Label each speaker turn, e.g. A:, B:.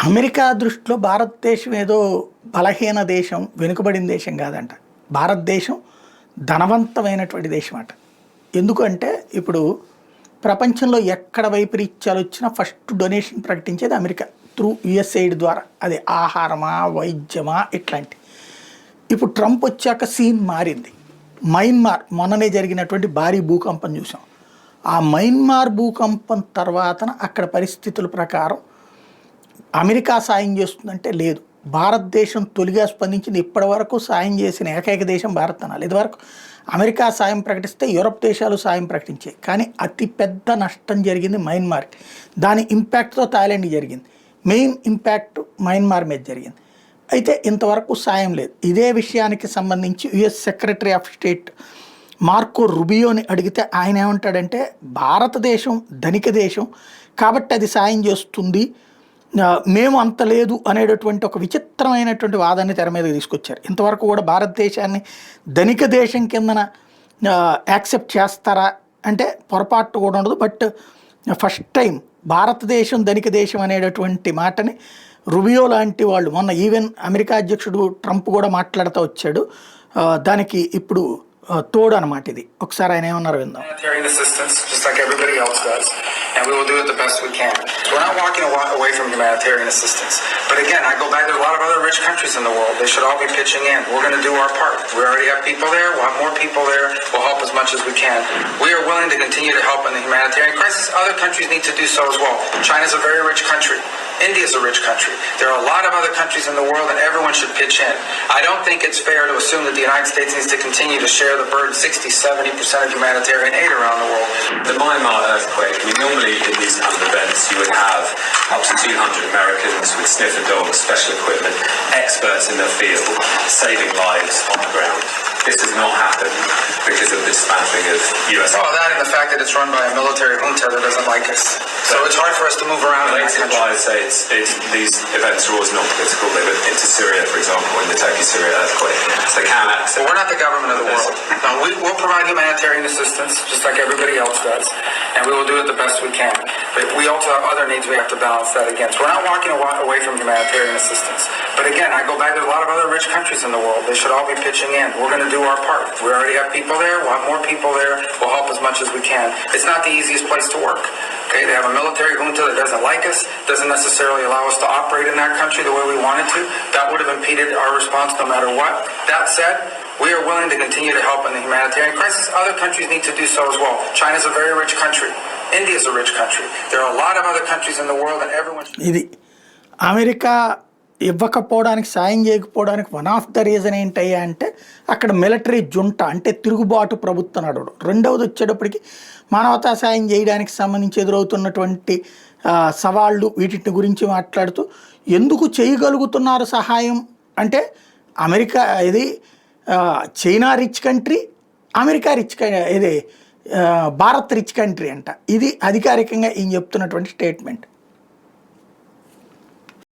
A: America దృష్టిలో భారతదేశం ఏదో బలహీన దేశం, వెనుకబడిన దేశం కాదంట. భారతదేశం ధనవంతమైనటువంటి దేశం అట. ఎందుకంటే ఇప్పుడు ప్రపంచంలో ఎక్కడ వైపరీత్యాలు వచ్చినా ఫస్ట్ డొనేషన్ ప్రకటించేది అమెరికా త్రూ యుఎస్ఎయిడ్ ద్వారా. అది ఆహారమా, వైద్యమా, ఇట్లాంటి. ఇప్పుడు ట్రంప్ వచ్చాక సీన్ మారింది. మయన్మార్ మొన్ననే జరిగినటువంటి భారీ భూకంపం చూసాం. ఆ మయన్మార్ భూకంపం తర్వాతన అక్కడ పరిస్థితుల ప్రకారం అమెరికా సాయం చేస్తుందంటే లేదు. భారతదేశం తొలిగా స్పందించింది. ఇప్పటి వరకు సాయం చేసిన ఏకైక దేశం భారత్ అనాలి. ఇదివరకు అమెరికా సాయం ప్రకటిస్తే యూరప్ దేశాలు సాయం ప్రకటించాయి. కానీ అతి పెద్ద నష్టం జరిగింది మయన్మార్కి. దాని ఇంపాక్ట్తో థాయిలాండ్కి జరిగింది. మెయిన్ ఇంపాక్ట్ మయన్మార్ మీద జరిగింది. అయితే ఇంతవరకు సాయం లేదు. ఇదే విషయానికి సంబంధించి US secretary of state Marco రుబియోని అడిగితే ఆయన ఏమంటాడంటే, భారతదేశం ధనిక దేశం కాబట్టి అది సాయం చేస్తుంది, మేము అంత లేదు అనేటటువంటి ఒక విచిత్రమైనటువంటి వాదాన్ని తెర మీదకి తీసుకొచ్చారు. ఇంతవరకు కూడా భారతదేశాన్ని ధనిక దేశం కిందన యాక్సెప్ట్ చేస్తారా అంటే పొరపాటు కూడా ఉండదు. బట్ ఫస్ట్ టైం భారతదేశం ధనిక దేశం అనేటటువంటి మాటని రుబియో లాంటి వాళ్ళు, మొన్న ఈవెన్ అమెరికా అధ్యక్షుడు ట్రంప్ కూడా మాట్లాడుతూ వచ్చాడు. దానికి ఇప్పుడు తోడు అనమాట ఇది. ఒకసారి ఆయన ఏమన్నారు విందాం.
B: And we will do it the best we can. We're not walking away from humanitarian assistance. But again, I go back to a lot of other rich countries in the world. They should all be pitching in. We're going to do our part. We already have people there. We'll have more people there. We'll help as much as we can. We are willing to continue to help in the humanitarian crisis. Other countries need to do so as well. China is a very rich country. India is a rich country. There are a lot of other countries in the world, and everyone should pitch in. I don't think it's fair to assume that the United States needs to continue to share the burden, 60-70% of humanitarian aid around the world.
C: The Myanmar earthquake, I mean, normally in these kind of events you would have up to 200 Americans with sniffer dogs, special equipment, experts in their field, saving lives on the ground. This has not happened because of this dismantling of US.
B: Oh, that and the fact that it's run by a military junta that doesn't like us. So it's hard for us to move around in that country.
C: I'd say these events are always not political. They went into Syria, for example, in the Turkey-Syria earthquake. So they can access.
B: Well, we're not the government of the world. No, we'll provide humanitarian assistance just like everybody else does, and we will do it the best we can. But we also have other needs we have to balance that against. We're not walking away from humanitarian assistance. But again, I go back to a lot of other rich countries in the world. They should all be pitching in. We're going to do our part. We already have people there. We'll have more people there. We'll help as much as we can. It's not the easiest place to work. Okay, they have a military junta that doesn't like us, doesn't necessarily allow us to operate in that country the way we wanted to. That would have impeded our response no matter what. That said, we are willing to continue to help in the humanitarian crisis. Other countries need to do so as well. China is a very rich country. India is a rich country. There are a lot of other countries in the world, and everyone should...
A: ఇది America ఇవ్వకపోవడానికి, సాయం చేయకపోవడానికి one of the reason ఏంటయ్యా అంటే అక్కడ military జుంట అంటే తిరుగుబాటు ప్రభుత్వం నడవడం. రెండవది వచ్చేటప్పటికి మానవతా సాయం చేయడానికి సంబంధించి ఎదురవుతున్నటువంటి సవాళ్ళు, వీటి గురించి మాట్లాడుతూ ఎందుకు చేయగలుగుతున్నారు సహాయం అంటే అమెరికా ఇది China rich country, America rich ఇది భారత్ రిచ్ కంట్రీ అంట. ఇది అధికారికంగా ఈయన చెప్తున్నటువంటి స్టేట్మెంట్.